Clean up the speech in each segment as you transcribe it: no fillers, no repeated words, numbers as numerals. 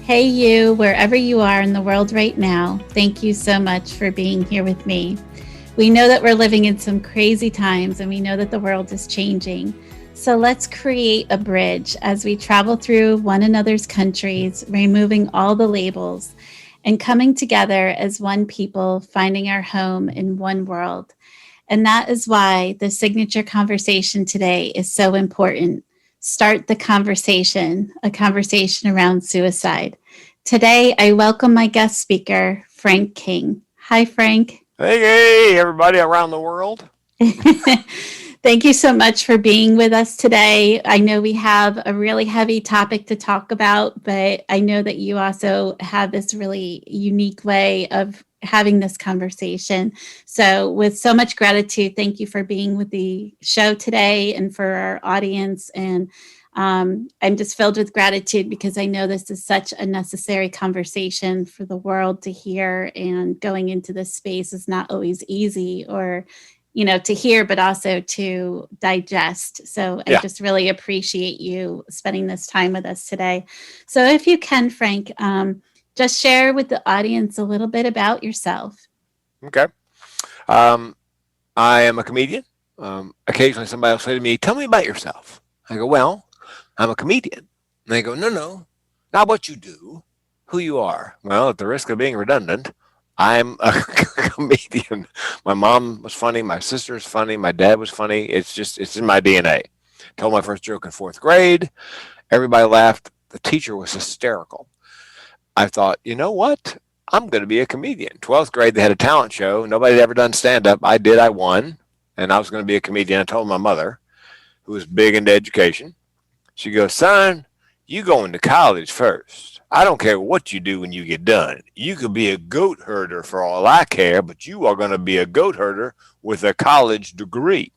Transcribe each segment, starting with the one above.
Hey, you, wherever you are in the world right now, thank you so much for being here with me. We know that we're living in some crazy times and we know that the world is changing. So let's create a bridge as we travel through one another's countries, removing all the labels and coming together as one people, finding our home in one world. And that is why the signature conversation today is so important. Start the conversation, a conversation around suicide. Today, I welcome my guest speaker, Frank King. Hi, Frank. Hey, everybody around the world. Thank you so much for being with us today. I know we have a really heavy topic to talk about, but I know that you also have this really unique way of having this conversation. So, with so much gratitude, thank you for being with the show today and for our audience. And I'm just filled with gratitude because I know this is such a necessary conversation for the world to hear. And going into this space is not always easy or to hear, but also to digest. So I Yeah. just really appreciate you spending this time with us today. So if you can, Frank, just share with the audience a little bit about yourself. Okay. Um, I am a comedian. Occasionally somebody will say to me, "Tell me about yourself." I go, "Well, I'm a comedian." And they go, "No, no, not what you do, who you are." Well, at the risk of being redundant, I'm a comedian. My mom was funny. My sister's funny. My dad was funny. It's in my DNA. Told my first joke in fourth grade. Everybody laughed. The teacher was hysterical. I thought, you know what? I'm going to be a comedian. 12th grade, they had a talent show. Nobody had ever done stand up. I did. I won. And I was going to be a comedian. I told my mother, who was big into education, she goes, "Son, you going to college first. I don't care what you do when you get done. You could be a goat herder for all I care, but you are going to be a goat herder with a college degree."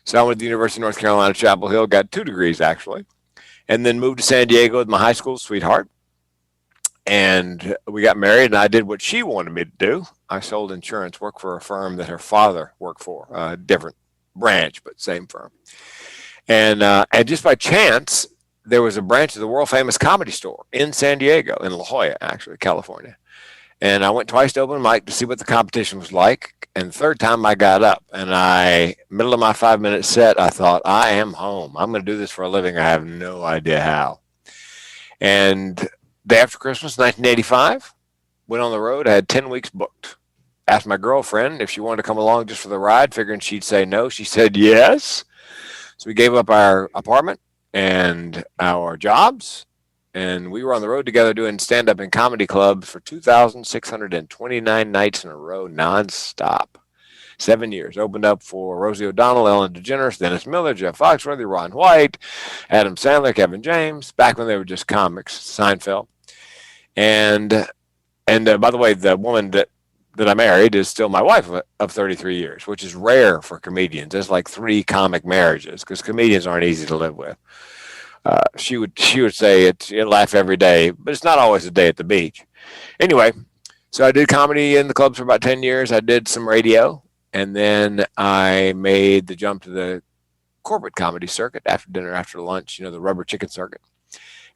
So I went to the University of North Carolina, Chapel Hill, got 2 degrees actually, and then moved to San Diego with my high school sweetheart, and we got married, and I did what she wanted me to do. I sold insurance, worked for a firm that her father worked for, a different branch, but same firm. And just by chance, there was a branch of the world famous Comedy Store in San Diego, in La Jolla, actually, California. And I went twice to open mic to see what the competition was like. And the third time I got up, and middle of my 5 minute set, I thought, I am home. I'm going to do this for a living. I have no idea how. And day after Christmas, 1985, went on the road. I had 10 weeks booked. Asked my girlfriend if she wanted to come along just for the ride, figuring she'd say no. She said yes. So we gave up our apartment and our jobs, and we were on the road together doing stand up in comedy clubs for 2,629 nights in a row, nonstop. 7 years. Opened up for Rosie O'Donnell, Ellen DeGeneres, Dennis Miller, Jeff Foxworthy, Ron White, Adam Sandler, Kevin James, back when they were just comics, Seinfeld. And by the way, the woman that I married is still my wife of 33 years, which is rare for comedians. There's like 3 comic marriages because comedians aren't easy to live with. She would say you laugh every day, but it's not always a day at the beach. Anyway, so I did comedy in the clubs for about 10 years. I did some radio, and then I made the jump to the corporate comedy circuit after dinner, after lunch, the rubber chicken circuit.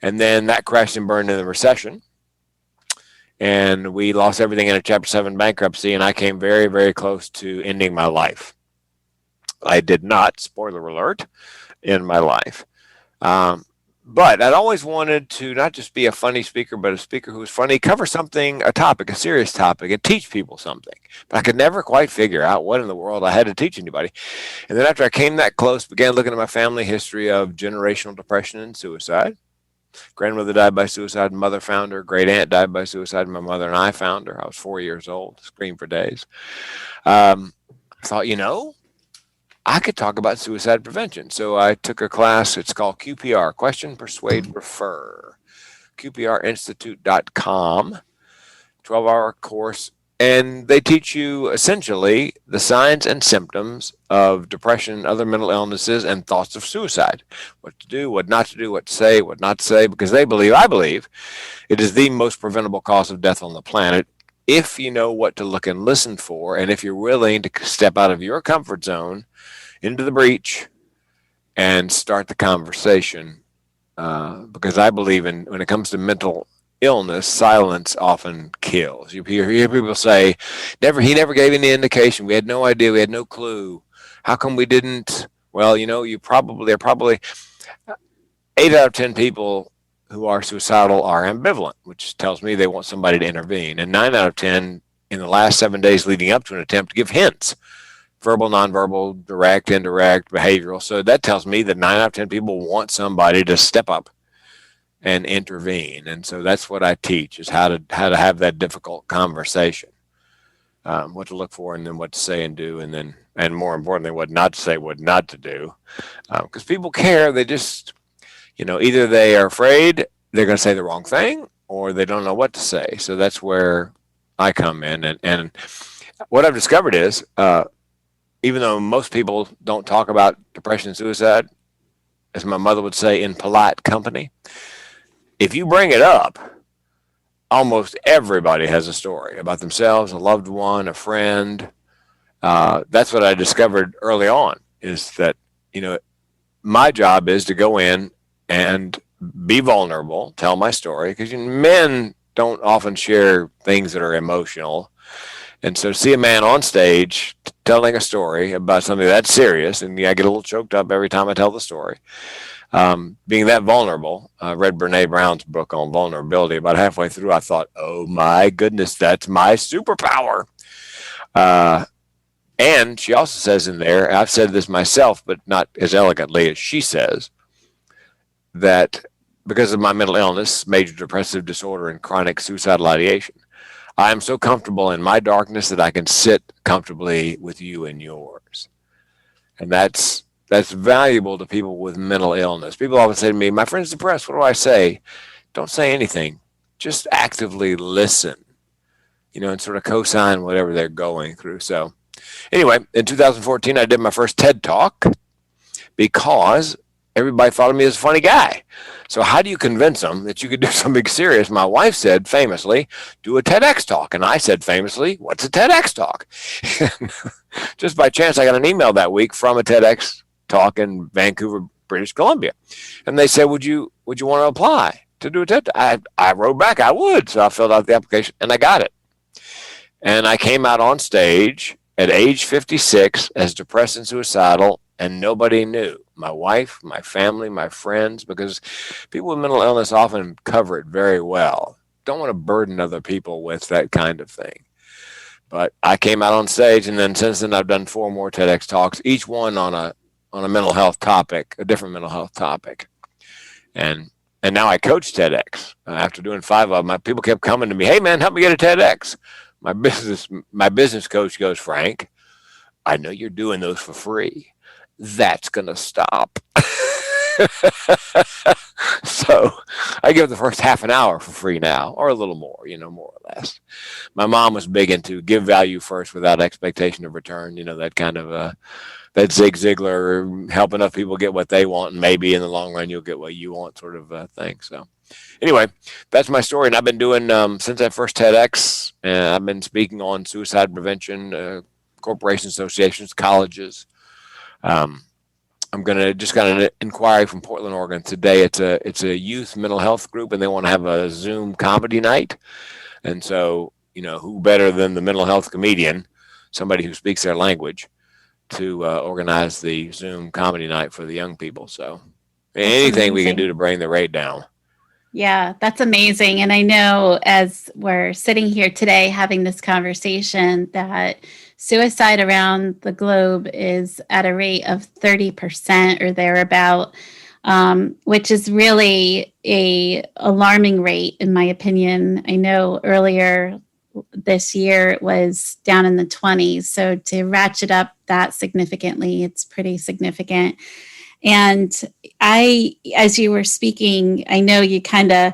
And then that crashed and burned in the recession. And we lost everything in a Chapter 7 bankruptcy, and I came very, very close to ending my life. I did not, spoiler alert, end my life. But I'd always wanted to not just be a funny speaker, but a speaker who was funny, cover something, a topic, a serious topic, and teach people something. But I could never quite figure out what in the world I had to teach anybody. And then after I came that close, began looking at my family history of generational depression and suicide. Grandmother died by suicide, mother found her. Great aunt died by suicide, my mother and I found her. I was 4 years old, screamed for days. I thought, I could talk about suicide prevention. So I took a class. It's called QPR, Question, Persuade, Refer. QPRinstitute.com, 12-hour course. And they teach you essentially the signs and symptoms of depression, other mental illnesses, and thoughts of suicide. What to do, what not to do, what to say, what not to say, because I believe, it is the most preventable cause of death on the planet if you know what to look and listen for, and if you're willing to step out of your comfort zone into the breach and start the conversation. Because I believe when it comes to mental illness, silence often kills. You hear people say, he never gave any indication. We had no idea. We had no clue. How come we didn't? Well, there are probably 8 out of 10 people who are suicidal are ambivalent, which tells me they want somebody to intervene. And 9 out of 10 in the last 7 days leading up to an attempt give hints: verbal, nonverbal, direct, indirect, behavioral. So that tells me that 9 out of 10 people want somebody to step up and intervene. And so that's what I teach, is how to have that difficult conversation, what to look for, and then what to say and do, and more importantly, what not to say, what not to do, because people care. They just, either they are afraid they're going to say the wrong thing, or they don't know what to say. So that's where I come in, and what I've discovered is, even though most people don't talk about depression and suicide, as my mother would say, in polite company, if you bring it up, almost everybody has a story about themselves, a loved one, a friend. That's what I discovered early on, is that, my job is to go in and be vulnerable, tell my story, because men don't often share things that are emotional. And so to see a man on stage telling a story about something that's serious, and I get a little choked up every time I tell the story. Being that vulnerable, I read Brene Brown's book on vulnerability. About halfway through, I thought, oh my goodness, that's my superpower. And she also says in there, I've said this myself, but not as elegantly as she says, that because of my mental illness, major depressive disorder, and chronic suicidal ideation, I am so comfortable in my darkness that I can sit comfortably with you in yours. And that's valuable to people with mental illness. People often say to me, my friend's depressed. What do I say? Don't say anything. Just actively listen, and sort of co-sign whatever they're going through. So anyway, in 2014, I did my first TED Talk because everybody thought of me as a funny guy. So how do you convince them that you could do something serious? My wife said famously, do a TEDx talk. And I said famously, what's a TEDx talk? Just by chance, I got an email that week from a TEDx talk in Vancouver, British Columbia. And they said, would you want to apply to do a TED? I wrote back, I would. So I filled out the application and I got it. And I came out on stage at age 56 as depressed and suicidal, and nobody knew. My wife, my family, my friends, because people with mental illness often cover it very well. Don't want to burden other people with that kind of thing. But I came out on stage, and then since then I've done 4 more TEDx talks, each one on a mental health topic, a different mental health topic. And now I coach TEDx. After doing 5 of them, people kept coming to me, hey man, help me get a TEDx. My business coach goes, Frank, I know you're doing those for free. That's going to stop. So I give the first half an hour for free now, or a little more, more or less. My mom was big into give value first without expectation of return, that kind of that Zig Ziglar, help enough people get what they want, and maybe in the long run you'll get what you want sort of thing. So anyway, that's my story. And I've been doing, since that first TEDx, I've been speaking on suicide prevention, corporations, associations, colleges. I'm going to just got an inquiry from Portland, Oregon today. It's a youth mental health group, and they want to have a Zoom comedy night. And so, who better than the mental health comedian, somebody who speaks their language, to organize the Zoom comedy night for the young people. So anything we can do to bring the rate down. Yeah, that's amazing. And I know as we're sitting here today having this conversation that suicide around the globe is at a rate of 30% or thereabout, which is really a alarming rate, in my opinion. I know earlier this year it was down in the 20s. So to ratchet up that significantly, it's pretty significant. And as you were speaking, I know you kind of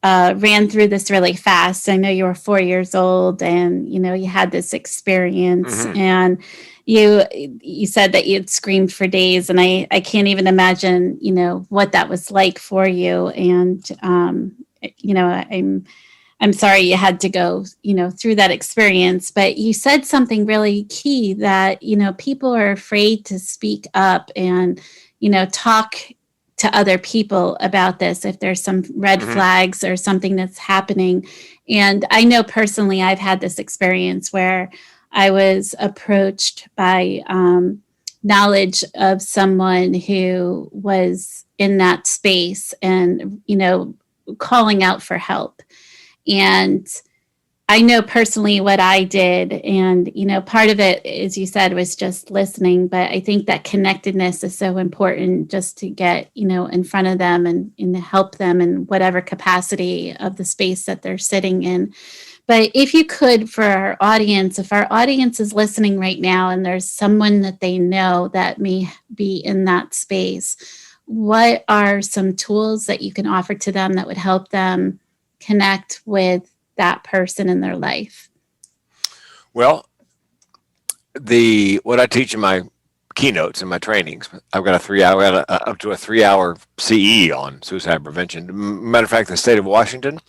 ran through this really fast. I know you were 4 years old and, you had this experience, mm-hmm. and you said that you had screamed for days, and I can't even imagine, what that was like for you. And, I'm sorry you had to go, through that experience, but you said something really key that, people are afraid to speak up and, talk to other people about this if there's some red flags or something that's happening. And I know personally I've had this experience where I was approached by knowledge of someone who was in that space and, calling out for help. And I know personally what I did. And, part of it, as you said, was just listening. But I think that connectedness is so important just to get, in front of them and help them in whatever capacity of the space that they're sitting in. But if you could, for our audience, if our audience is listening right now and there's someone that they know that may be in that space, what are some tools that you can offer to them that would help them connect with that person in their life? Well, what I teach in my keynotes and my trainings, I've got up to a 3-hour CE on suicide prevention. Matter of fact, the state of Washington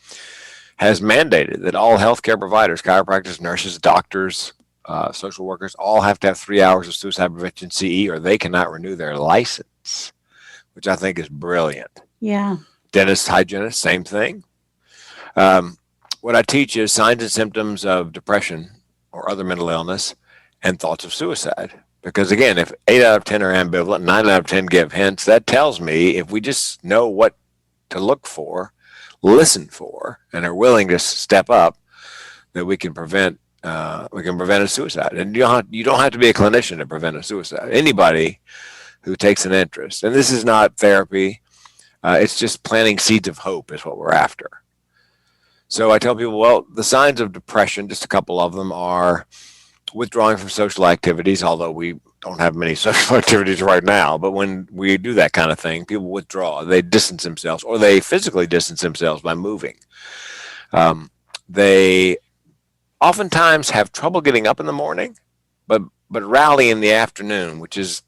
has mandated that all healthcare providers, chiropractors, nurses, doctors, social workers, all have to have 3 hours of suicide prevention CE, or they cannot renew their license, which I think is brilliant. Yeah. Dentists, hygienists, same thing. What I teach is signs and symptoms of depression or other mental illness and thoughts of suicide. Because again, if 8 out of 10 are ambivalent, 9 out of 10 give hints, that tells me if we just know what to look for, listen for, and are willing to step up, that we can prevent a suicide. And you don't have to be a clinician to prevent a suicide. Anybody who takes an interest, and this is not therapy, it's just planting seeds of hope is what we're after. So I tell people, well, the signs of depression, just a couple of them, are withdrawing from social activities, although we don't have many social activities right now. But when we do that kind of thing, people withdraw. They distance themselves, or they physically distance themselves by moving. They oftentimes have trouble getting up in the morning, but rally in the afternoon, which is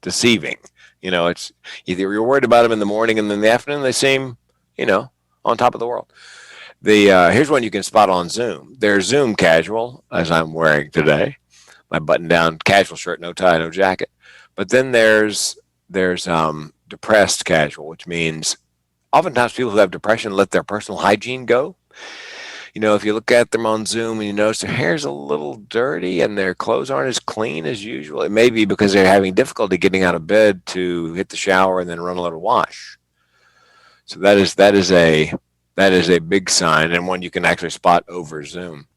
deceiving. It's either you're worried about them in the morning, and then in the afternoon they seem, on top of the world. Here's one you can spot on Zoom. There's Zoom casual, as I'm wearing today, my button-down casual shirt, no tie, no jacket. But then there's depressed casual, which means oftentimes people who have depression let their personal hygiene go. If you look at them on Zoom and you notice their hair's a little dirty and their clothes aren't as clean as usual, it may be because they're having difficulty getting out of bed to hit the shower and then run a little wash. So that is a big sign, and one you can actually spot over Zoom.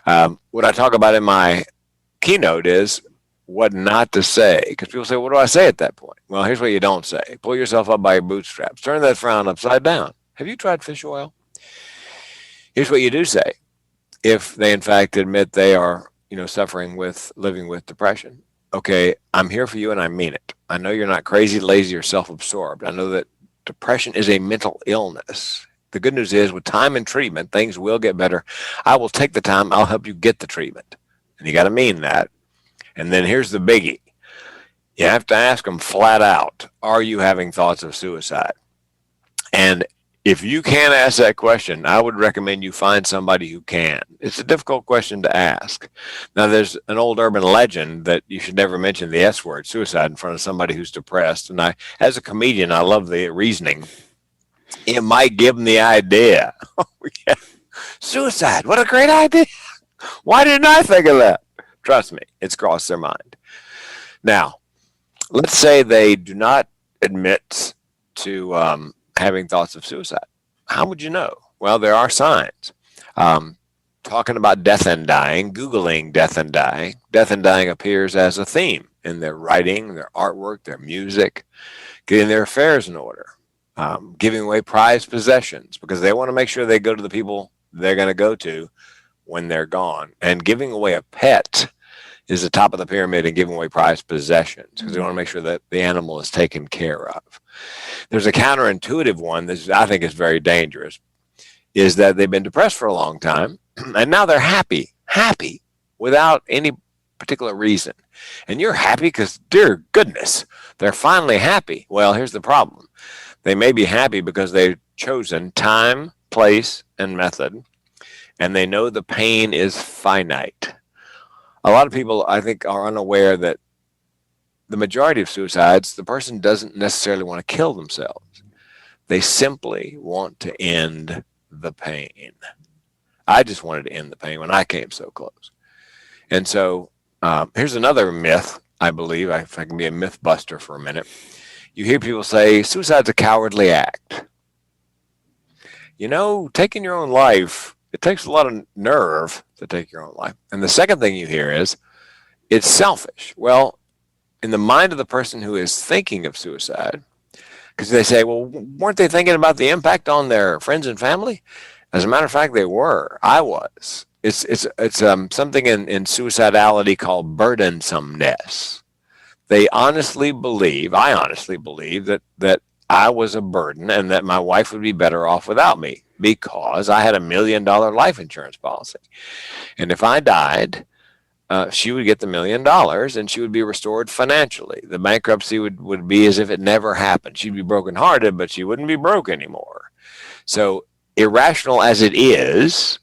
What I talk about in my keynote is what not to say, because people say, what do I say at that point? Well, here's what you don't say. Pull yourself up by your bootstraps. Turn that frown upside down. Have you tried fish oil? Here's what you do say. If they, in fact, admit they are, living with depression. Okay, I'm here for you and I mean it. I know you're not crazy, lazy, or self-absorbed. I know that depression is a mental illness. The good news is with time and treatment, things will get better. I will take the time. I'll help you get the treatment. And you got to mean that. And then here's the biggie. You have to ask them flat out, are you having thoughts of suicide? And if you can't ask that question, I would recommend you find somebody who can. It's a difficult question to ask. Now, there's an old urban legend that you should never mention the S word, suicide, in front of somebody who's depressed. And as a comedian, I love the reasoning. It might give them the idea. Yeah. Suicide, what a great idea. Why didn't I think of that? Trust me, it's crossed their mind. Now, let's say they do not admit to having thoughts of suicide. How would you know? Well, there are signs. Talking about death and dying, Googling death and dying. Death and dying appears as a theme in their writing, their artwork, their music, getting their affairs in order, giving away prized possessions because they want to make sure they go to the people they're going to go to when they're gone. And giving away a pet is the top of the pyramid in giving away prized possessions because they want to make sure that the animal is taken care of. There's a counterintuitive one that I think is very dangerous, is that they've been depressed for a long time and now they're happy without any particular reason. And you're happy because, dear goodness, they're finally happy. Well, here's the problem. They may be happy because they've chosen time, place, and method, and they know the pain is finite. A lot of people, I think, are unaware that the majority of suicides, the person doesn't necessarily want to kill themselves. They simply want to end the pain. I just wanted to end the pain when I came so close. And so here's another myth, I believe, if I can be a myth buster for a minute. You hear people say suicide's a cowardly act. You know, taking your own life, it takes a lot of nerve to take your own life. And the second thing you hear is it's selfish. Well, in the mind of the person who is thinking of suicide, because they say, well, weren't they thinking about the impact on their friends and family? As a matter of fact, they were. I was. It's something in suicidality called burdensomeness. They honestly believe, I honestly believe that I was a burden and that my wife would be better off without me because I had $1 million life insurance policy. And if I died, she would get the $1 million and she would be restored financially. The bankruptcy would be as if it never happened. She'd be brokenhearted, but she wouldn't be broke anymore. So irrational as it is,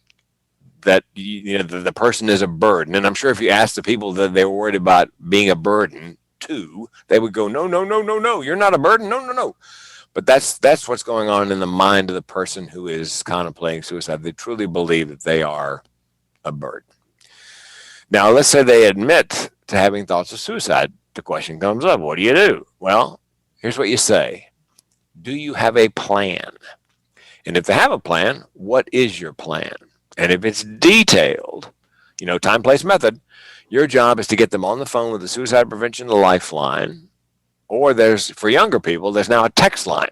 that the person is a burden, and I'm sure if you ask the people that they were worried about being a burden to, they would go, no, you're not a burden, no. But that's what's going on in the mind of the person who is contemplating suicide. They truly believe that they are a burden. Now, let's say they admit to having thoughts of suicide. The question comes up, what do you do? Well, here's what you say. Do you have a plan? And if they have a plan, what is your plan? And if it's detailed, time, place, method, your job is to get them on the phone with the Suicide Prevention Lifeline, or for younger people, there's now a text line.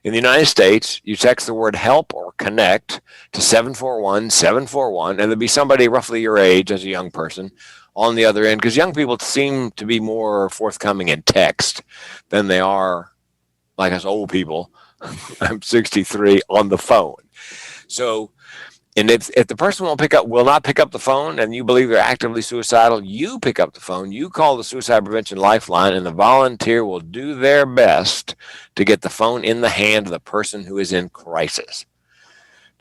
In the United States, you text the word help or connect to 741-741, and there'll be somebody roughly your age as a young person on the other end, because young people seem to be more forthcoming in text than they are like us old people. I'm 63 on the phone. So, and if the person will not pick up the phone and you believe they're actively suicidal, you pick up the phone, you call the Suicide Prevention Lifeline, and the volunteer will do their best to get the phone in the hand of the person who is in crisis.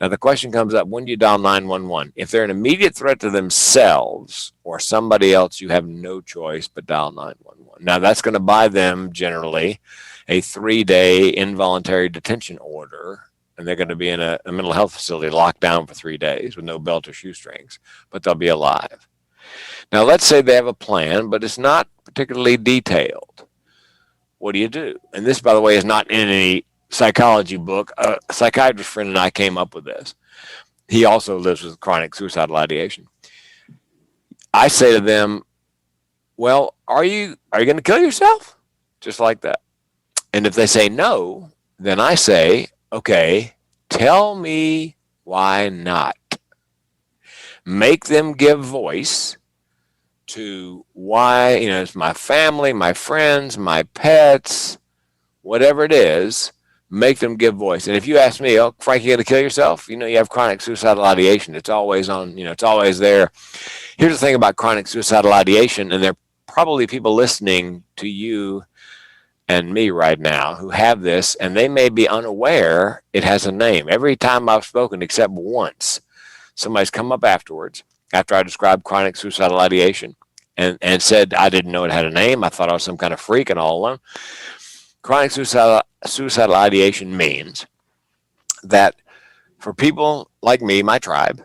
Now, the question comes up, when do you dial 911? If they're an immediate threat to themselves or somebody else, you have no choice but dial 911. Now, that's going to buy them generally a 3-day involuntary detention order, and they're going to be in a mental health facility locked down for 3 days with no belt or shoestrings, but they'll be alive. Now, let's say they have a plan, but it's not particularly detailed. What do you do? And this, by the way, is not in any psychology book. A psychiatrist friend and I came up with this. He also lives with chronic suicidal ideation. I say to them, well, are you going to kill yourself? Just like that. And if they say no, then I say, okay, tell me why not. Make them give voice to why, it's my family, my friends, my pets, whatever it is, make them give voice. And if you ask me, oh, Frank, you going to kill yourself? You have chronic suicidal ideation. It's always on, it's always there. Here's the thing about chronic suicidal ideation, and there are probably people listening to you and me right now who have this, and they may be unaware it has a name. Every time I've spoken, except once, somebody's come up afterwards, after I described chronic suicidal ideation, and said, I didn't know it had a name. I thought I was some kind of freak and all alone. Chronic suicidal ideation means that for people like me, my tribe,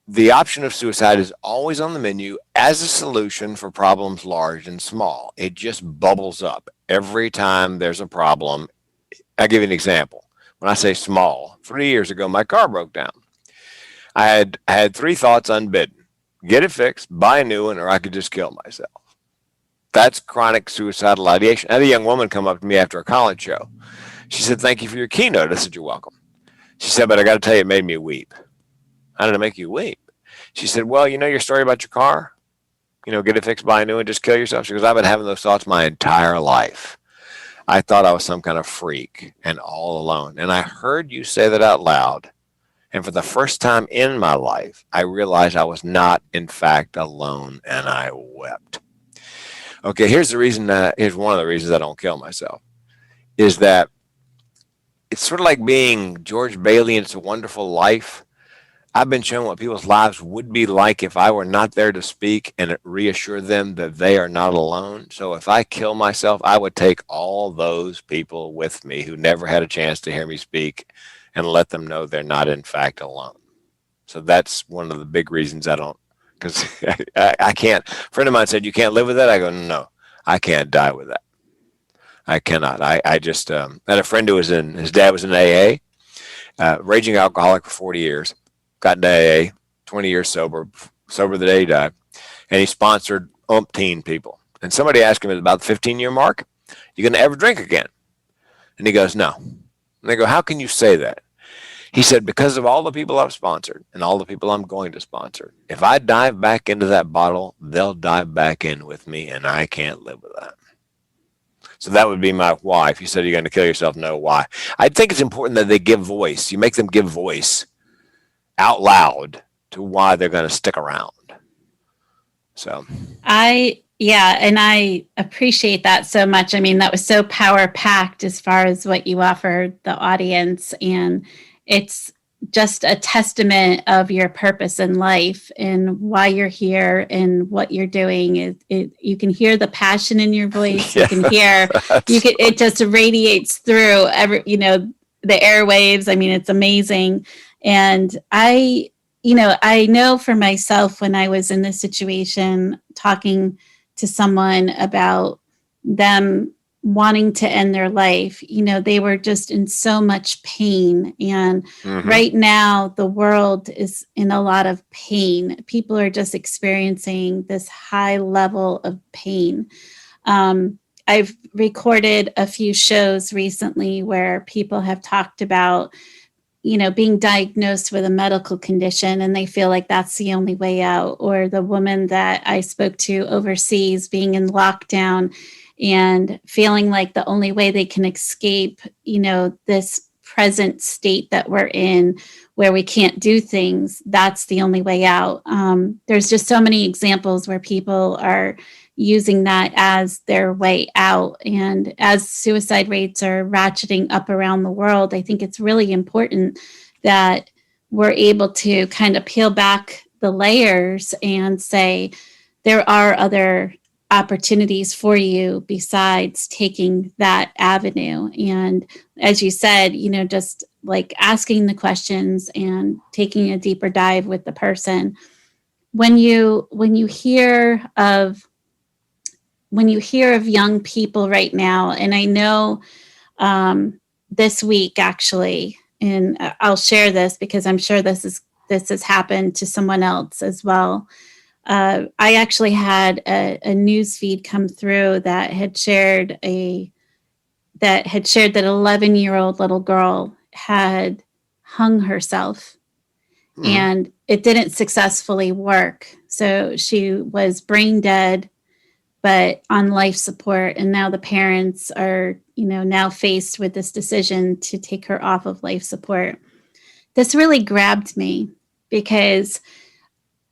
the option of suicide is always on the menu as a solution for problems large and small. It just bubbles up every time there's a problem. I'll give you an example. When I say small, 3 years ago, my car broke down. I had 3 thoughts unbidden. Get it fixed, buy a new one, or I could just kill myself. That's chronic suicidal ideation. I had a young woman come up to me after a college show. She said, thank you for your keynote. I said, you're welcome. She said, but I got to tell you, it made me weep. How did it make you weep? She said, well, your story about your car? Get it fixed, buy a new one, just kill yourself? She goes, I've been having those thoughts my entire life. I thought I was some kind of freak and all alone. And I heard you say that out loud. And for the first time in my life, I realized I was not, in fact, alone, and I wept. Okay, here's one of the reasons I don't kill myself, is that it's sort of like being George Bailey in It's a Wonderful Life. I've been shown what people's lives would be like if I were not there to speak and reassure them that they are not alone. So if I kill myself, I would take all those people with me who never had a chance to hear me speak and let them know they're not, in fact, alone. So that's one of the big reasons I don't, because I can't. A friend of mine said, "You can't live with that." I go, "No, I can't die with that. I cannot." I just had a friend who was his dad was in AA, raging alcoholic for 40 years. Got into AA, 20 years sober the day he died, and he sponsored umpteen people. And somebody asked him at about the 15-year mark, "You going to ever drink again?" And he goes, "No." And they go, "How can you say that?" He said, "Because of all the people I've sponsored and all the people I'm going to sponsor. If I dive back into that bottle, they'll dive back in with me, and I can't live with that." So that would be my why. If you said you're going to kill yourself, no, why? I think it's important that they give voice. You make them give voice out loud to why they're going to stick around. So and I appreciate that so much. I mean, that was so power packed as far as what you offered the audience, and it's just a testament of your purpose in life and why you're here and what you're doing. You can hear the passion in your voice. Yeah, you can hear it just radiates through the airwaves. I mean, it's amazing. And I know for myself, when I was in this situation, talking to someone about them wanting to end their life, they were just in so much pain. And right now, the world is in a lot of pain. People are just experiencing this high level of pain. I've recorded a few shows recently where people have talked about being diagnosed with a medical condition and they feel like that's the only way out. Or the woman that I spoke to overseas being in lockdown and feeling like the only way they can escape, this present state that we're in where we can't do things, that's the only way out. There's just so many examples where people are using that as their way out. And as suicide rates are ratcheting up around the world, I think it's really important that we're able to kind of peel back the layers and say, there are other opportunities for you besides taking that avenue. And as you said, just like asking the questions and taking a deeper dive with the person. When you hear of young people right now, and I know this week actually, and I'll share this because I'm sure this has happened to someone else as well. I actually had a news feed come through that had shared that 11-year-old little girl had hung herself, and it didn't successfully work. So she was brain dead, but on life support. And now the parents are, now faced with this decision to take her off of life support. This really grabbed me because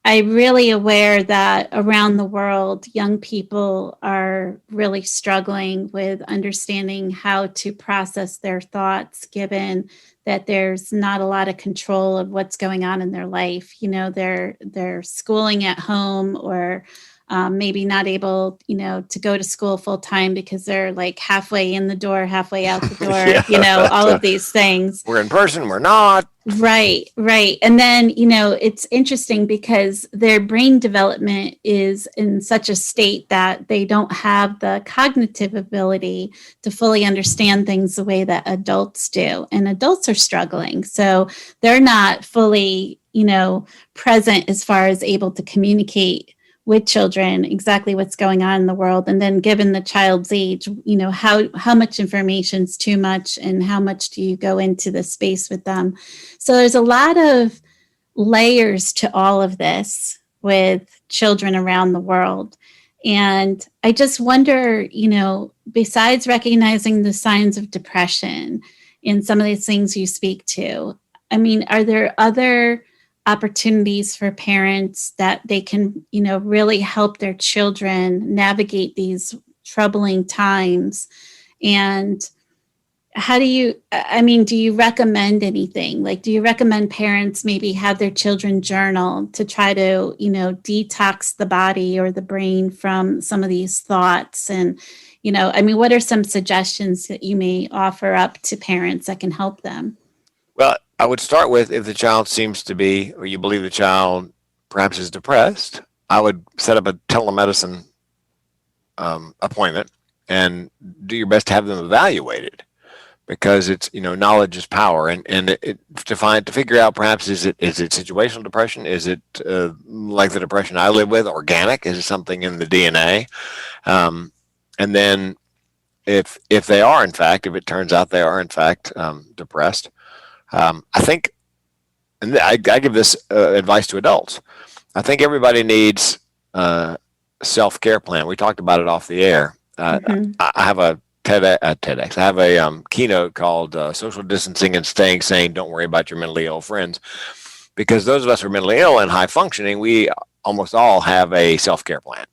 I'm really aware that around the world, young people are really struggling with understanding how to process their thoughts, given that there's not a lot of control of what's going on in their life. They're schooling at home, or maybe not able, to go to school full time because they're like halfway in the door, halfway out the door, all of these things. We're in person, we're not. Right. And then, it's interesting because their brain development is in such a state that they don't have the cognitive ability to fully understand things the way that adults do. And adults are struggling. So they're not fully, present as far as able to communicate with children exactly what's going on in the world. And then given the child's age, how much information is too much and how much do you go into the space with them? So there's a lot of layers to all of this with children around the world. And I just wonder, besides recognizing the signs of depression and some of these things you speak to, I mean, are there other opportunities for parents that they can, really help their children navigate these troubling times? And how do you, I mean, do you recommend anything? Like, do you recommend parents maybe have their children journal to try to, detox the body or the brain from some of these thoughts? And, I mean, what are some suggestions that you may offer up to parents that can help them? Well, I would start with if the child seems to be, or you believe the child perhaps is depressed, I would set up a telemedicine appointment and do your best to have them evaluated, because it's, knowledge is power, and to figure out, perhaps, is it situational depression, is it like the depression I live with, organic, is it something in the DNA, and then if they are in fact, if it turns out they are in fact depressed, I think, and I give this advice to adults, I think everybody needs a self-care plan. We talked about it off the air. Hmm. I have a TEDx. I have a keynote called "Social Distancing and Staying Sane. Don't worry about your mentally ill friends," because those of us who are mentally ill and high functioning, we almost all have a self-care plan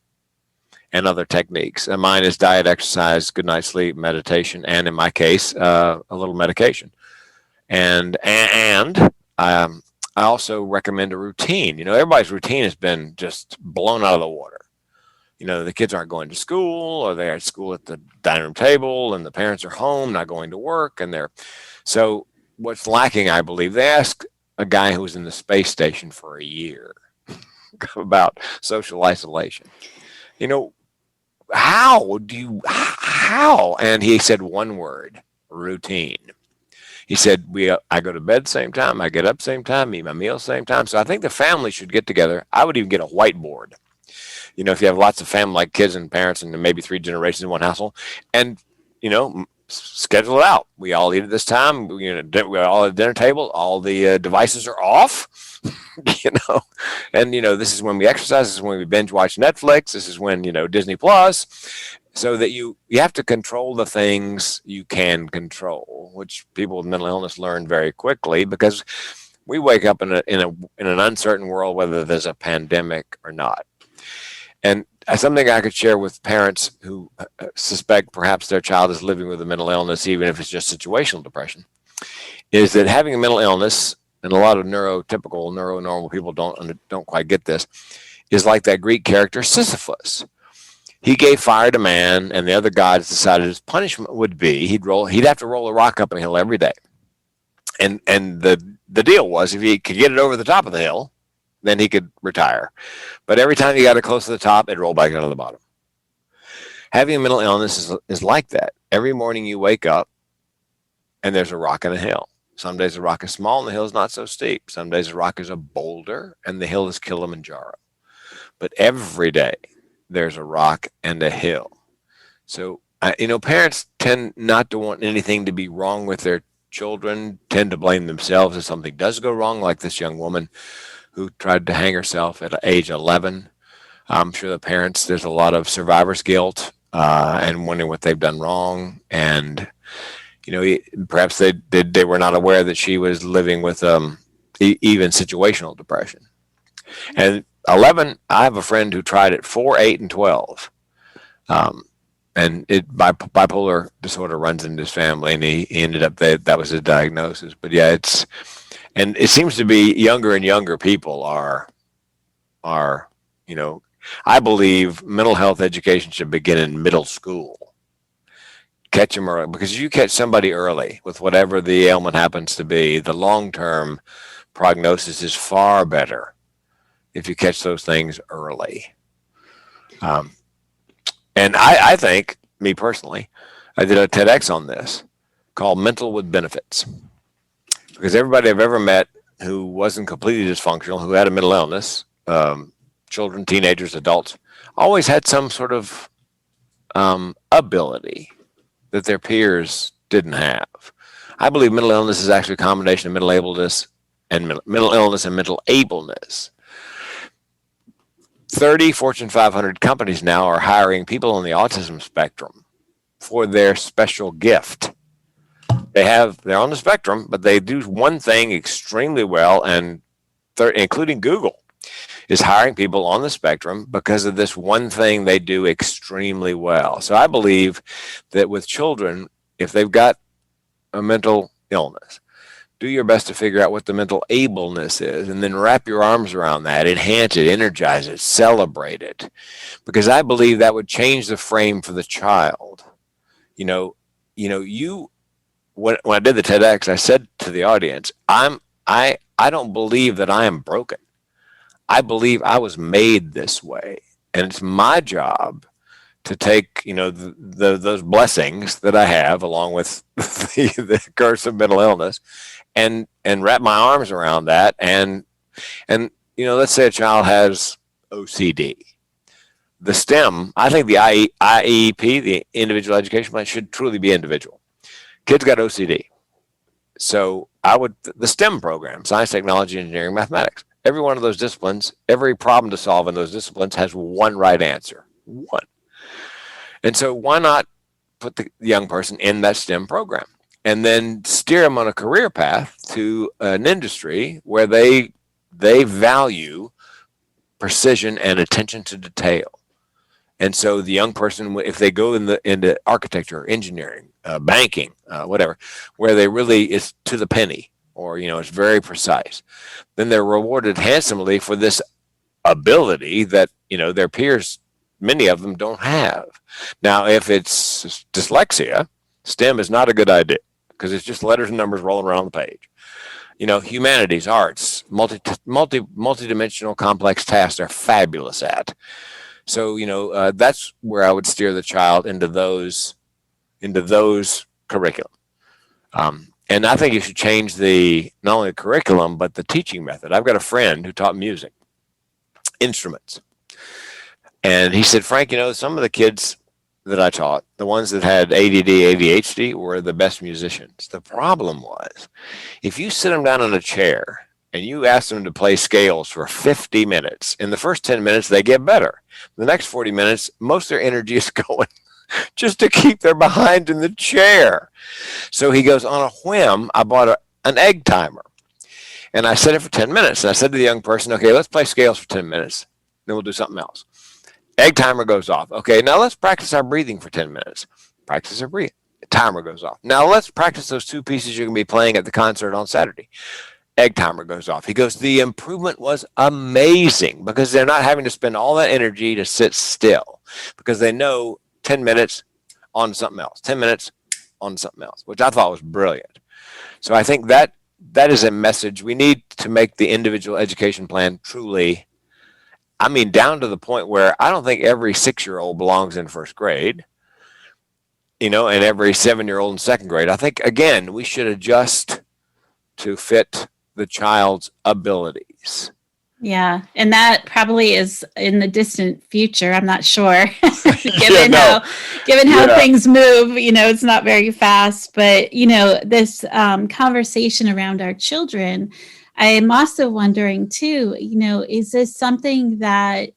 and other techniques. And mine is diet, exercise, good night's sleep, meditation, and in my case, a little medication. And I also recommend a routine. Everybody's routine has been just blown out of the water. The kids aren't going to school, or they're at school at the dining room table, and the parents are home, not going to work, so what's lacking, I believe, they asked a guy who was in the space station for a year about social isolation. You know, how? And he said one word: routine. He said, I go to bed same time, I get up same time, eat my meal same time. So I think the family should get together. I would even get a whiteboard. If you have lots of family, like kids and parents, and maybe 3 generations in one household, and schedule it out. We all eat at this time. We're all at the dinner table. All the devices are off. And this is when we exercise. This is when we binge watch Netflix. This is when Disney Plus. So that you have to control the things you can control, which people with mental illness learn very quickly, because we wake up in an uncertain world, whether there's a pandemic or not. And something I could share with parents who suspect perhaps their child is living with a mental illness, even if it's just situational depression, is that having a mental illness, and a lot of neuronormal people don't quite get this, is like that Greek character Sisyphus. He gave fire to man, and the other gods decided his punishment would be he'd have to roll a rock up a hill every day. And the deal was, if he could get it over the top of the hill, then he could retire. But every time he got it close to the top, it rolled back down to the bottom. Having a mental illness is like that. Every morning you wake up and there's a rock and a hill. Some days the rock is small and the hill is not so steep. Some days the rock is a boulder and the hill is Kilimanjaro. But every day there's a rock and a hill. So, parents tend not to want anything to be wrong with their children, tend to blame themselves if something does go wrong, like this young woman who tried to hang herself at age 11. I'm sure the parents, there's a lot of survivor's guilt and wondering what they've done wrong. And, perhaps they were not aware that she was living with even situational depression. And 11, I have a friend who tried it 4, 8, and 12. And bipolar disorder runs in his family, and he ended up, that was his diagnosis. But yeah, and it seems to be younger and younger people are, I believe mental health education should begin in middle school. Catch them early, because if you catch somebody early with whatever the ailment happens to be, the long-term prognosis is far better if you catch those things early. And I think, me personally, I did a TEDx on this called Mental with Benefits. Because everybody I've ever met who wasn't completely dysfunctional, who had a mental illness, children, teenagers, adults, always had some sort of ability that their peers didn't have. I believe mental illness is actually a combination of mental illness and mental ableness. 30 Fortune 500 companies now are hiring people on the autism spectrum for their special gift. They're on the spectrum, but they do one thing extremely well, and including Google is hiring people on the spectrum because of this one thing they do extremely well. So I believe that with children, if they've got a mental illness, do your best to figure out what the mental ableness is, and then wrap your arms around that, enhance it, energize it, celebrate it, because I believe that would change the frame for the child. You know, you when I did the TEDx, I said to the audience, I don't believe that I am broken. I believe I was made this way, and it's my job to take those blessings that I have, along with the curse of mental illness, and wrap my arms around that. And let's say a child has OCD. The STEM, I think the IEP, the individual education plan, should truly be individual. Kids got OCD. So the STEM program, science, technology, engineering, mathematics, every one of those disciplines, every problem to solve in those disciplines has one right answer. One. And so why not put the young person in that STEM program and then steer them on a career path to an industry where they value precision and attention to detail. And so the young person, if they go into architecture, engineering, banking, whatever, where they really is to the penny, or it's very precise, then they're rewarded handsomely for this ability that their peers, many of them, don't have. Now, if it's dyslexia, STEM is not a good idea, because it's just letters and numbers rolling around the page. Humanities, arts, multi-dimensional complex tasks are fabulous at. So, that's where I would steer the child into those curriculum. And I think you should change not only the curriculum, but the teaching method. I've got a friend who taught music, instruments. And he said, Frank, some of the kids that I taught, the ones that had ADD, ADHD, were the best musicians. The problem was, if you sit them down in a chair and you ask them to play scales for 50 minutes, in the first 10 minutes, they get better. The next 40 minutes, most of their energy is going just to keep their behind in the chair. So he goes, on a whim, I bought an egg timer. And I set it for 10 minutes. And I said to the young person, okay, let's play scales for 10 minutes. Then we'll do something else. Egg timer goes off. Okay, now let's practice our breathing for 10 minutes. Practice our breathing. Timer goes off. Now let's practice those two pieces you're going to be playing at the concert on Saturday. Egg timer goes off. He goes, the improvement was amazing, because they're not having to spend all that energy to sit still, because they know 10 minutes on something else, 10 minutes on something else, which I thought was brilliant. So I think that is a message. We need to make the individual education plan truly, down to the point where I don't think every 6-year-old belongs in first grade, and every 7-year-old in second grade. I think, again, we should adjust to fit the child's abilities. Yeah, and that probably is in the distant future. I'm not sure, given how things move. It's not very fast. But this conversation around our children, I am also wondering too. Is this something that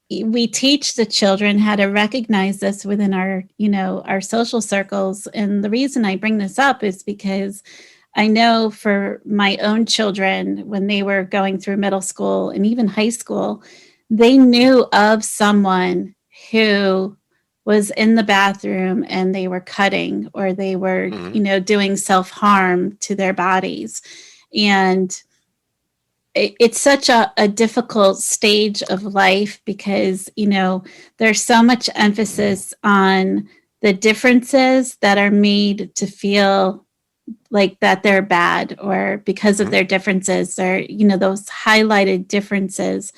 we teach the children how to recognize this within our social circles? And the reason I bring this up is because I know for my own children, when they were going through middle school and even high school, they knew of someone who was in the bathroom and they were cutting, or they were, doing self-harm to their bodies. And it's such a difficult stage of life, because, there's so much emphasis on the differences that are made to feel like that they're bad, or because of their differences, or those highlighted differences,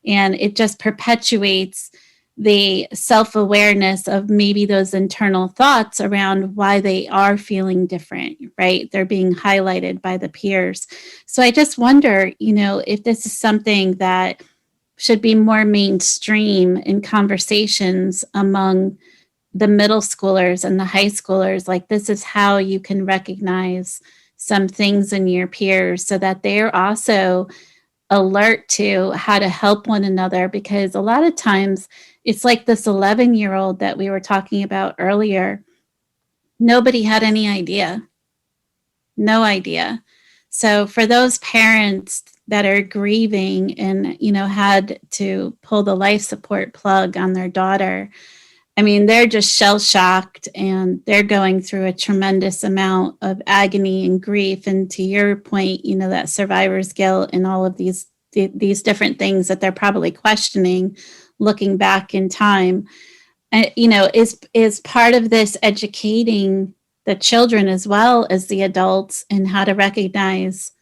and it just perpetuates the self-awareness of maybe those internal thoughts around why they are feeling different, right? They're being highlighted by the peers. So I just wonder, if this is something that should be more mainstream in conversations among the middle schoolers and the high schoolers. Like, this is how you can recognize some things in your peers, so that they're also alert to how to help one another. Because a lot of times it's like this 11-year-old that we were talking about earlier. Nobody had any idea. No idea. So for those parents that are grieving and, had to pull the life support plug on their daughter, I mean, they're just shell shocked and they're going through a tremendous amount of agony and grief. And to your point, that survivor's guilt and all of these different things that they're probably questioning, looking back in time, is part of this educating the children as well as the adults and how to recognize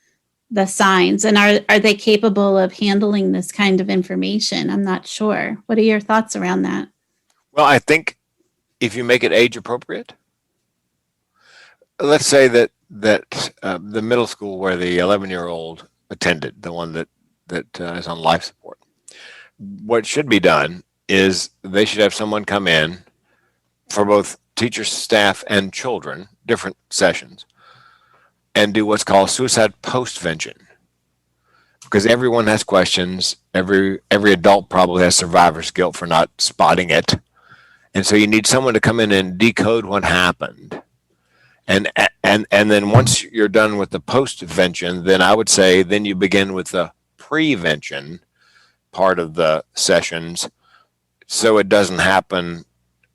the signs. And are they capable of handling this kind of information? I'm not sure. What are your thoughts around that? Well, I think if you make it age appropriate, let's say that the middle school where the 11-year-old attended, the one that is on life support, what should be done is they should have someone come in for both teachers, staff, and children, different sessions, and do what's called suicide postvention. Because everyone has questions. Every adult probably has survivor's guilt for not spotting it. And so you need someone to come in and decode what happened. And then once you're done with the postvention, then I would say then you begin with the prevention part of the sessions, so it doesn't happen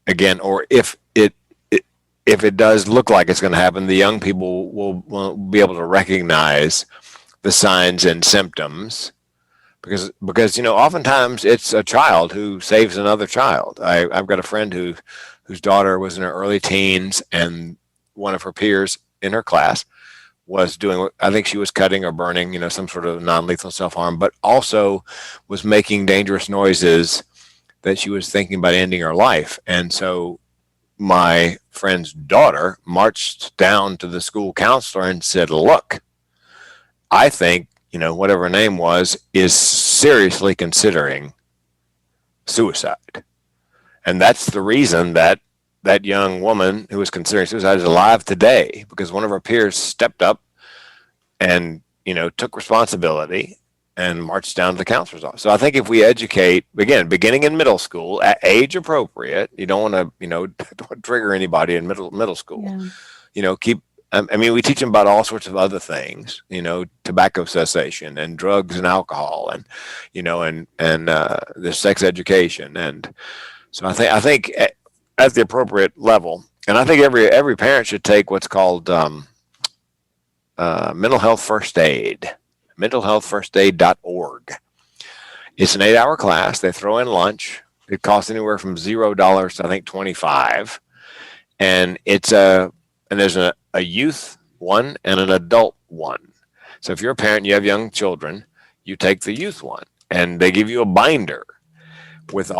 again. Or if it does look like it's going to happen, the young people will be able to recognize the signs and symptoms, because oftentimes it's a child who saves another child. I've got a friend whose daughter was in her early teens, and one of her peers in her class was doing, I think she was cutting or burning, some sort of non-lethal self-harm, but also was making dangerous noises that she was thinking about ending her life. And so my friend's daughter marched down to the school counselor and said, look, I think, whatever her name was, is seriously considering suicide. And that's the reason that young woman who was considering suicide is alive today, because one of her peers stepped up and, took responsibility and marched down to the counselor's office. So I think if we educate, again, beginning in middle school, at age appropriate, you don't want to, don't trigger anybody in middle school. Yeah. We teach them about all sorts of other things, tobacco cessation and drugs and alcohol and, the sex education. And so I think at the appropriate level, and I think every parent should take what's called mental health first aid, mentalhealthfirstaid.org. It's an 8-hour class. They throw in lunch. It costs anywhere from $0 to I think $25. And there's a youth one and an adult one. So if you're a parent and you have young children, you take the youth one, and they give you a binder with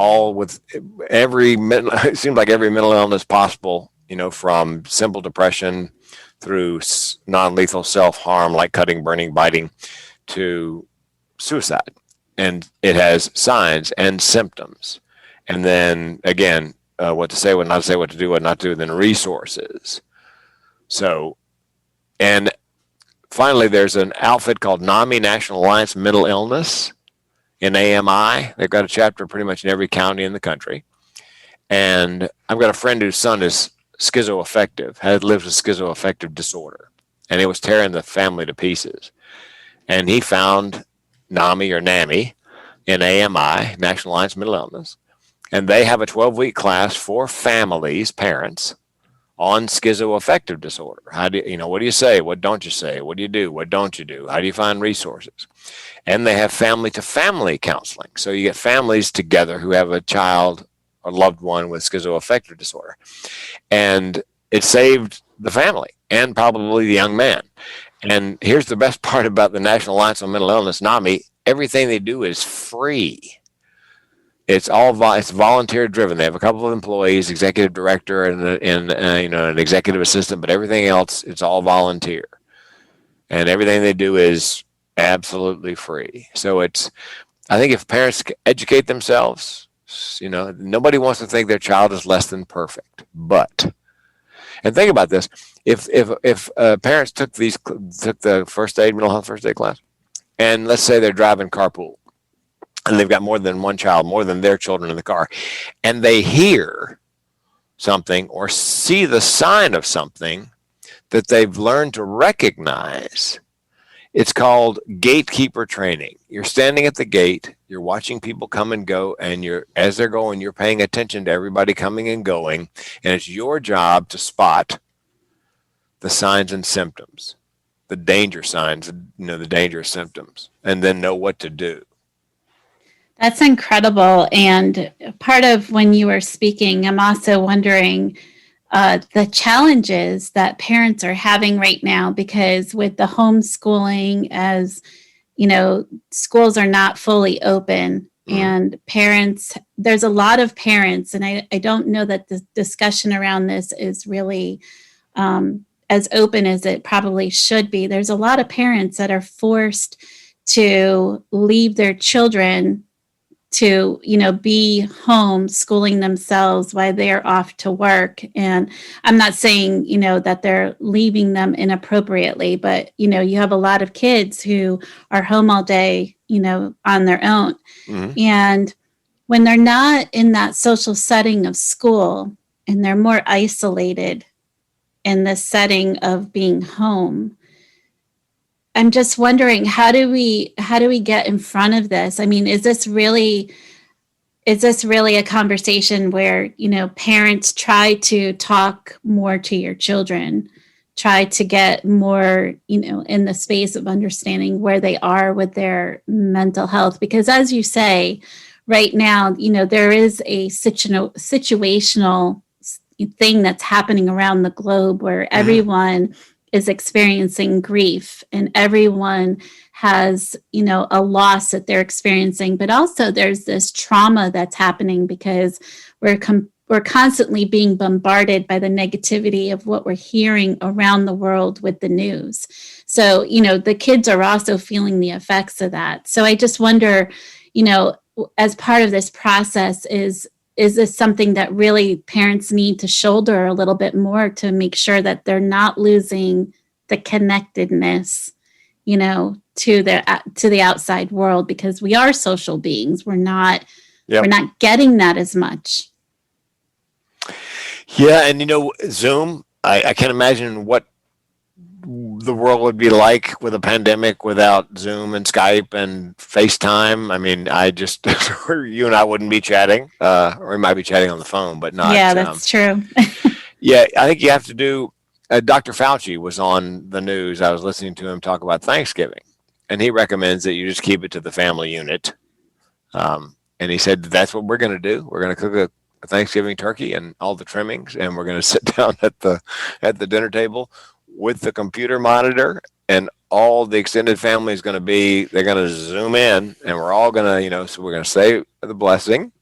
every it seems like every mental illness possible, from simple depression through non-lethal self-harm like cutting, burning, biting, to suicide. And it has signs and symptoms. And then again, what to say, what not to say, what to do, what not to do, then resources. So, and finally, there's an outfit called NAMI, National Alliance Mental Illness, in AMI. They've got a chapter pretty much in every county in the country. And I've got a friend whose son is schizoaffective, lives with schizoaffective disorder, and it was tearing the family to pieces. And he found NAMI or NAMI in AMI, National Alliance Mental Illness, and they have a 12-week class for families, parents, on schizoaffective disorder. How do what do you say? What don't you say? What do you do? What don't you do? How do you find resources? And they have family-to-family counseling. So you get families together who have a child or loved one with schizoaffective disorder. And it saved the family and probably the young man. And here's the best part about the National Alliance on Mental Illness, NAMI. Everything they do is free. It's volunteer driven. They have a couple of employees, executive director and an executive assistant, but everything else, it's all volunteer. And everything they do is absolutely free. So I think if parents educate themselves, nobody wants to think their child is less than perfect. And think about this: if parents took the mental health first aid class, and let's say they're driving carpool, and they've got more than one child, more than their children in the car, and they hear something or see the sign of something that they've learned to recognize, It's called gatekeeper training. You're standing at the gate, you're watching people come and go, and as they're going, you're paying attention to everybody coming and going, and it's your job to spot the signs and symptoms, the danger signs, the dangerous symptoms, and then know what to do. That's incredible. And part of when you were speaking, I'm also wondering the challenges that parents are having right now, because with the homeschooling, as schools are not fully open, and parents, there's a lot of parents, and I don't know that the discussion around this is really as open as it probably should be. There's a lot of parents that are forced to leave their children to be home schooling themselves while they're off to work. And I'm not saying that they're leaving them inappropriately, but you have a lot of kids who are home all day on their own. And when they're not in that social setting of school, and they're more isolated in the setting of being home, I'm just wondering, how do we get in front of this? I mean, is this really a conversation where, parents try to talk more to your children, try to get more, in the space of understanding where they are with their mental health? Because as you say, right now, there is a situational thing that's happening around the globe where everyone is experiencing grief, and everyone has, a loss that they're experiencing, but also there's this trauma that's happening because we're constantly being bombarded by the negativity of what we're hearing around the world with the news. So, the kids are also feeling the effects of that. So I just wonder, as part of this process, is this something that really parents need to shoulder a little bit more to make sure that they're not losing the connectedness, to the outside world, because we are social beings. We're not getting that as much. Yeah. And, Zoom, I can't imagine what the world would be like with a pandemic without Zoom and Skype and FaceTime. I mean, you and I wouldn't be chatting, or we might be chatting on the phone, but not. Yeah, that's true. Yeah, I think you have to do. Dr. Fauci was on the news. I was listening to him talk about Thanksgiving, and he recommends that you just keep it to the family unit. And he said that's what we're going to do. We're going to cook a Thanksgiving turkey and all the trimmings, and we're going to sit down at the dinner table with the computer monitor, and all the extended family is going to they're going to zoom in, and we're all going to, so we're going to say the blessing,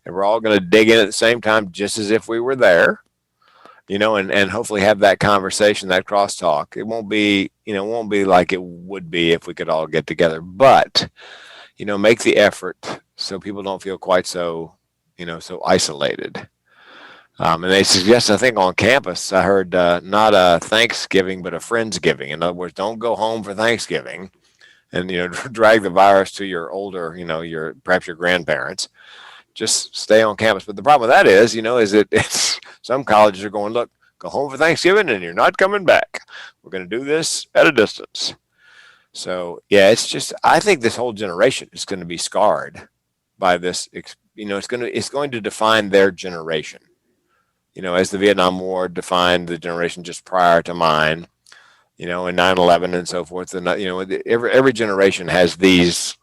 and we're all going to dig in at the same time, just as if we were there, and hopefully have that conversation, that crosstalk. It won't be like it would be if we could all get together, but, make the effort so people don't feel quite so, so isolated. And they suggest, I think on campus, I heard not a Thanksgiving, but a Friendsgiving. In other words, don't go home for Thanksgiving and, drag the virus to your older, perhaps your grandparents. Just stay on campus. But the problem with that is, it's some colleges are going, look, go home for Thanksgiving and you're not coming back. We're going to do this at a distance. So, yeah, it's just, I think this whole generation is going to be scarred by this. It's going to define their generation. As the Vietnam War defined the generation just prior to mine, and 9/11 and so forth. And, every generation has these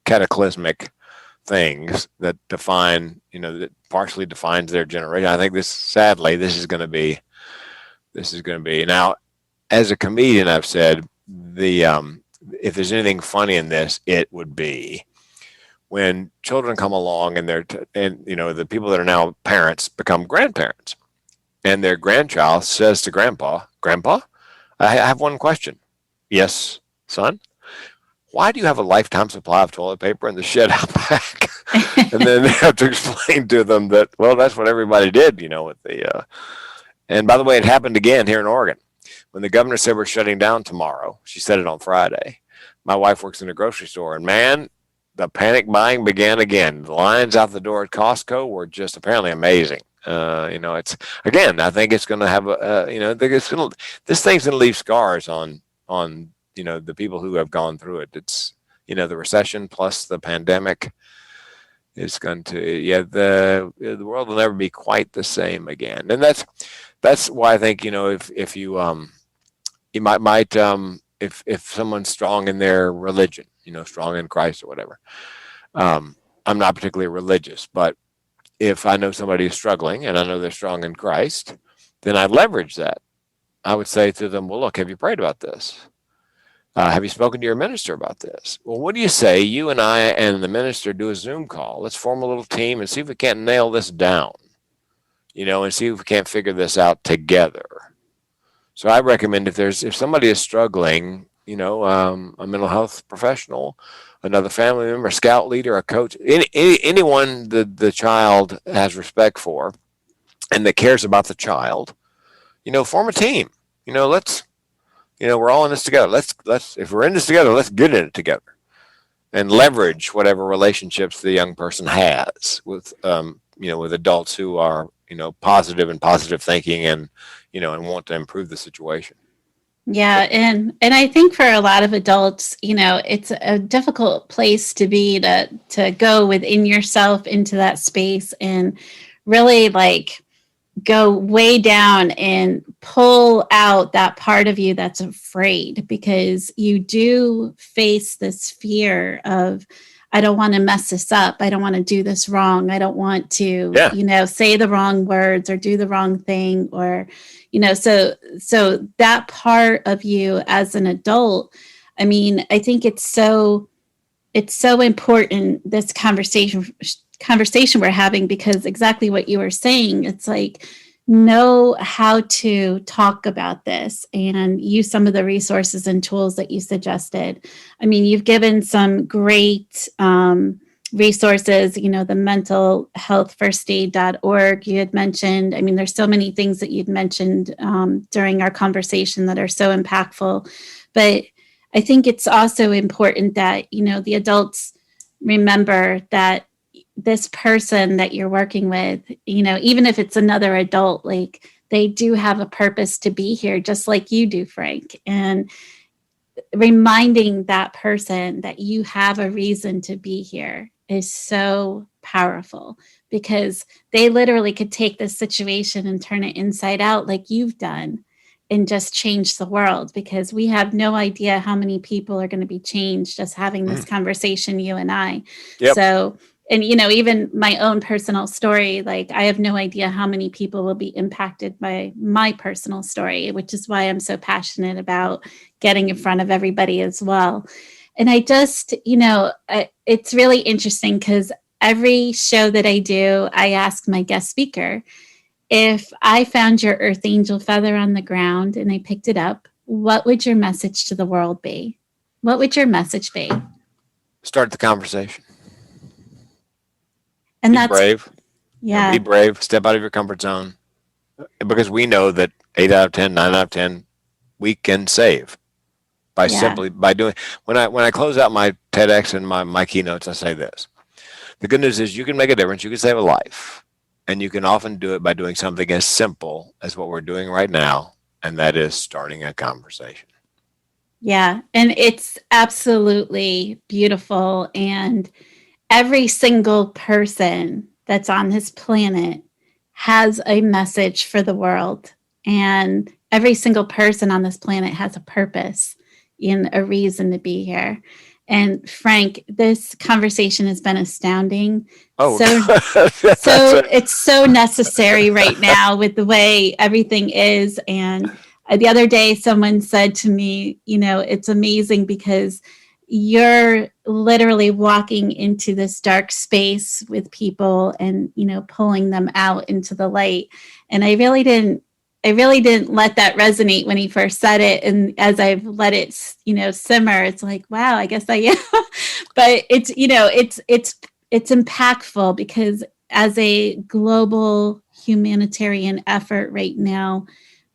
cataclysmic things that define, that partially defines their generation. I think sadly, this is going to be now, as a comedian, I've said if there's anything funny in this, it would be when children come along and the people that are now parents become grandparents, and their grandchild says to Grandpa, I have one question. Yes, son? Why do you have a lifetime supply of toilet paper in the shed out back? And then they have to explain to them that, well, that's what everybody did, with and by the way, it happened again here in Oregon. When the governor said we're shutting down tomorrow, she said it on Friday. My wife works in a grocery store, and man, the panic buying began again. The lines out the door at Costco were just apparently amazing. It's, again, I think it's going to have this thing's going to leave scars on the people who have gone through it. It's, the recession plus the pandemic is going to, the world will never be quite the same again. And that's why I think, if you might if someone's strong in their religion, strong in Christ or whatever. I'm not particularly religious, but if I know somebody is struggling and I know they're strong in Christ, then I leverage that. I would say to them, well, look, have you prayed about this? Have you spoken to your minister about this? Well, what do you say you and I and the minister do a Zoom call? Let's form a little team and see if we can't nail this down, and see if we can't figure this out together. So I recommend if somebody is struggling, a mental health professional, another family member, a scout leader, a coach, anyone the child has respect for and that cares about the child, form a team. We're all in this together. Let's if we're in this together, let's get in it together and leverage whatever relationships the young person has with with adults who are positive and positive thinking and and want to improve the situation. Yeah, and I think for a lot of adults, it's a difficult place to be to go within yourself into that space and really like go way down and pull out that part of you that's afraid, because you do face this fear of, I don't want to mess this up. I don't want to do this wrong. I don't want to, say the wrong words or do the wrong thing, or, so that part of you as an adult, I mean, I think it's so important, this conversation we're having, because exactly what you were saying, it's like, know how to talk about this and use some of the resources and tools that you suggested. I mean, you've given some great resources, the mental health firstaid.org you had mentioned. I mean, there's so many things that you'd mentioned during our conversation that are so impactful. But I think it's also important that, the adults remember that this person that you're working with, even if it's another adult, like they do have a purpose to be here, just like you do, Frank. And reminding that person that you have a reason to be here is so powerful, because they literally could take this situation and turn it inside out like you've done and just change the world, because we have no idea how many people are going to be changed just having this conversation, you and I. Yep. So, and, even my own personal story, like I have no idea how many people will be impacted by my personal story, which is why I'm so passionate about getting in front of everybody as well. And I just, it's really interesting because every show that I do, I ask my guest speaker, if I found your earth angel feather on the ground and I picked it up, what would your message to the world be? What would your message be? Start the conversation. And be that's brave. Yeah. Be brave. Step out of your comfort zone. Because we know that 8 out of 10, 9 out of 10, we can save by simply by doing. When I close out my TEDx and my keynotes, I say this. The good news is you can make a difference. You can save a life. And you can often do it by doing something as simple as what we're doing right now. And that is starting a conversation. Yeah. And it's absolutely beautiful. And every single person that's on this planet has a message for the world. And every single person on this planet has a purpose and a reason to be here. And Frank, this conversation has been astounding. Oh, so it's so necessary right now with the way everything is. And the other day, someone said to me, it's amazing because you're literally walking into this dark space with people and, pulling them out into the light. And I really didn't let that resonate when he first said it. And as I've let it, simmer, it's like, wow, I guess I am. But it's, it's impactful because as a global humanitarian effort right now,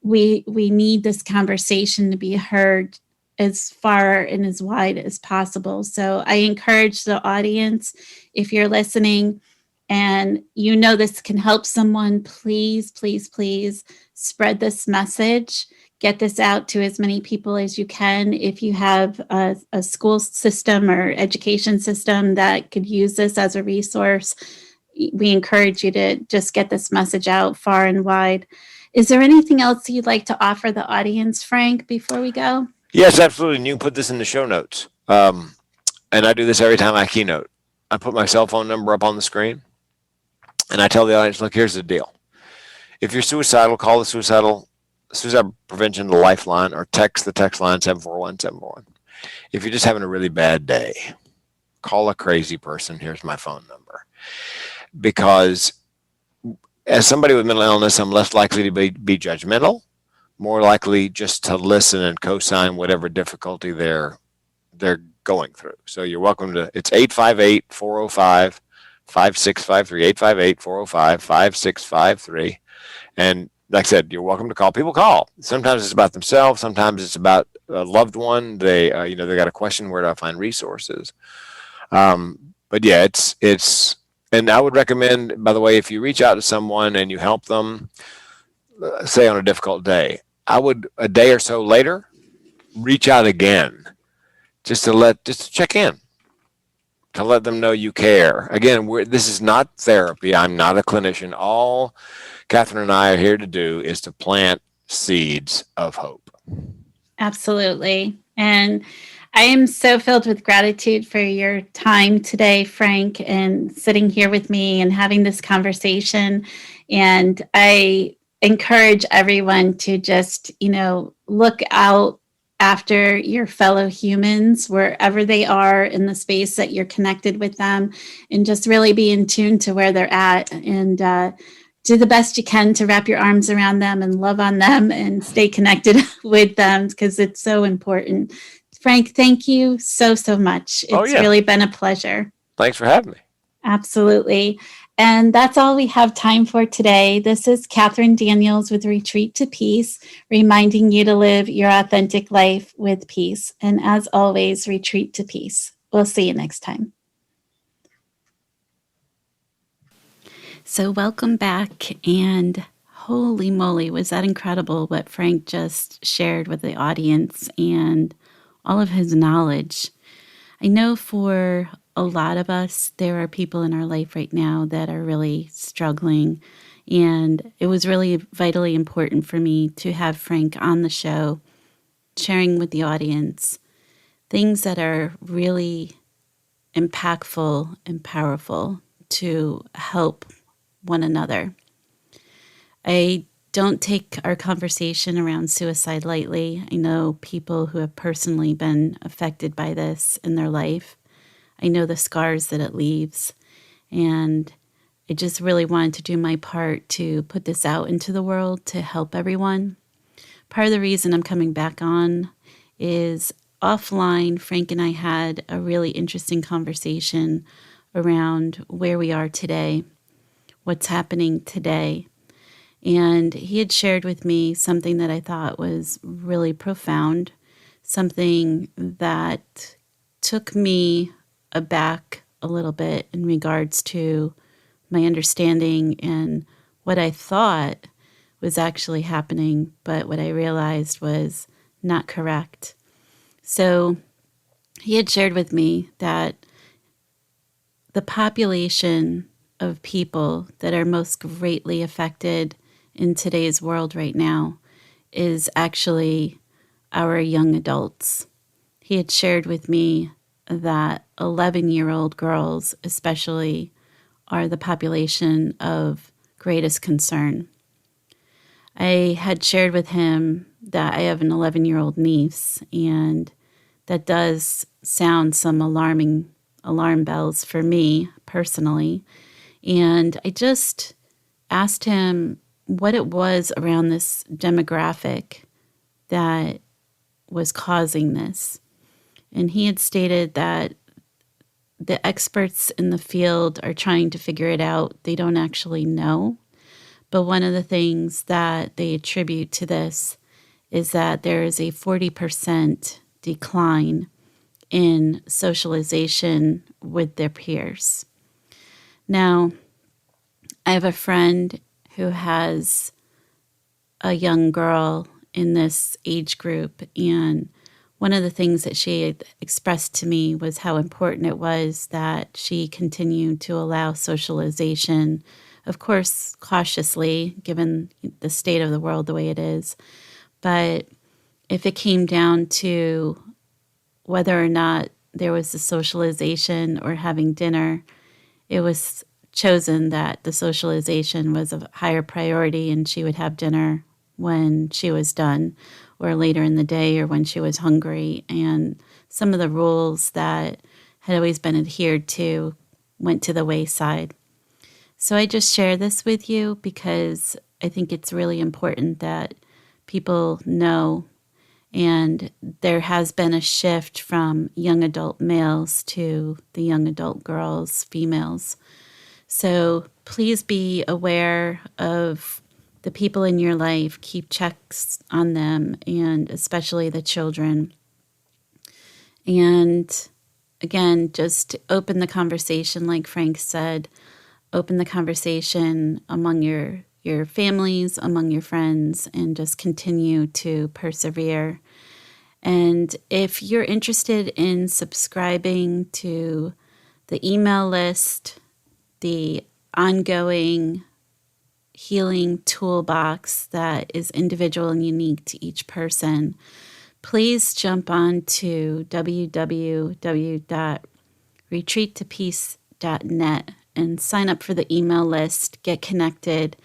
we need this conversation to be heard as far and as wide as possible. So I encourage the audience, if you're listening and this can help someone, please, please, please spread this message. get this out to as many people as you can. If you have a school system or education system that could use this as a resource, we encourage you to just get this message out far and wide. Is there anything else you'd like to offer the audience, Frank, before we go? Yes, absolutely. And you can put this in the show notes. And I do this every time I keynote. I put my cell phone number up on the screen, and I tell the audience, look, here's the deal. If you're suicidal, call the suicide prevention lifeline, or text the text line 741-741. If you're just having a really bad day, call a crazy person. Here's my phone number. Because as somebody with mental illness, I'm less likely to be judgmental, more likely just to listen and co-sign whatever difficulty they're going through. So you're welcome to, it's 858-405-5653, 858-405-5653. And like I said, you're welcome to call. People call. Sometimes it's about themselves. Sometimes it's about a loved one. They got a question, where do I find resources? But yeah, it's, and I would recommend, by the way, if you reach out to someone and you help them, say on a difficult day, I would, a day or so later, reach out again, just to check in, to let them know you care. Again, this is not therapy. I'm not a clinician. All Catherine and I are here to do is to plant seeds of hope. Absolutely. And I am so filled with gratitude for your time today, Frank, and sitting here with me and having this conversation. And I encourage everyone to just, look out after your fellow humans, wherever they are in the space that you're connected with them, and just really be in tune to where they're at, and do the best you can to wrap your arms around them and love on them and stay connected with them, because it's so important. Frank, thank you so much. It's really been a pleasure. Thanks for having me. Absolutely. And that's all we have time for today. This is Catherine Daniels with Retreat to Peace, reminding you to live your authentic life with peace. And as always, retreat to peace. We'll see you next time. So welcome back. And holy moly, was that incredible what Frank just shared with the audience and all of his knowledge. I know for a lot of us, there are people in our life right now that are really struggling. And it was really vitally important for me to have Frank on the show, sharing with the audience things that are really impactful and powerful to help one another. I don't take our conversation around suicide lightly. I know people who have personally been affected by this in their life. I know the scars that it leaves. And I just really wanted to do my part to put this out into the world to help everyone. Part of the reason I'm coming back on is offline, Frank and I had a really interesting conversation around where we are today, what's happening today. And he had shared with me something that I thought was really profound, something that took me aback a little bit in regards to my understanding and what I thought was actually happening, but what I realized was not correct. So he had shared with me that the population of people that are most greatly affected in today's world right now is actually our young adults. He had shared with me that 11-year-old girls especially are the population of greatest concern. I had shared with him that I have an 11-year-old niece, and that does sound some alarm bells for me personally. And I just asked him what it was around this demographic that was causing this. And he had stated that the experts in the field are trying to figure it out. They don't actually know. But one of the things that they attribute to this is that there is a 40% decline in socialization with their peers. Now, I have a friend who has a young girl in this age group. And one of the things that she had expressed to me was how important it was that she continued to allow socialization, of course, cautiously, given the state of the world the way it is. But if it came down to whether or not there was the socialization or having dinner, it was chosen that the socialization was a higher priority and she would have dinner when she was done or later in the day or when she was hungry. And some of the rules that had always been adhered to went to the wayside. So I just share this with you because I think it's really important that people know. And there has been a shift from young adult males to the young adult girls, females. So please be aware of the people in your life. Keep checks on them, and especially the children. And again, just open the conversation, like Frank said. Open the conversation among your families, among your friends, and just continue to persevere. And if you're interested in subscribing to the email list, the ongoing healing toolbox that is individual and unique to each person, please jump on to www.retreattopeace.net and sign up for the email list, get connected,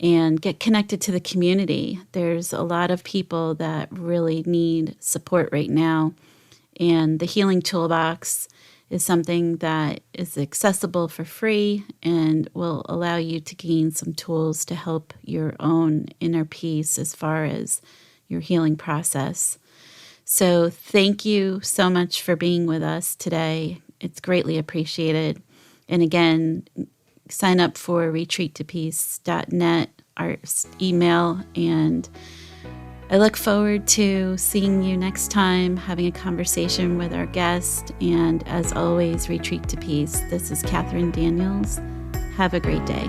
and get connected to the community. There's a lot of people that really need support right now, and the Healing Toolbox is something that is accessible for free and will allow you to gain some tools to help your own inner peace as far as your healing process. So thank you so much for being with us today. It's greatly appreciated. And again, sign up for retreattopeace.net, our email, and I look forward to seeing you next time, having a conversation with our guest. And as always, Retreat to Peace. This is Catherine Daniels. Have a great day.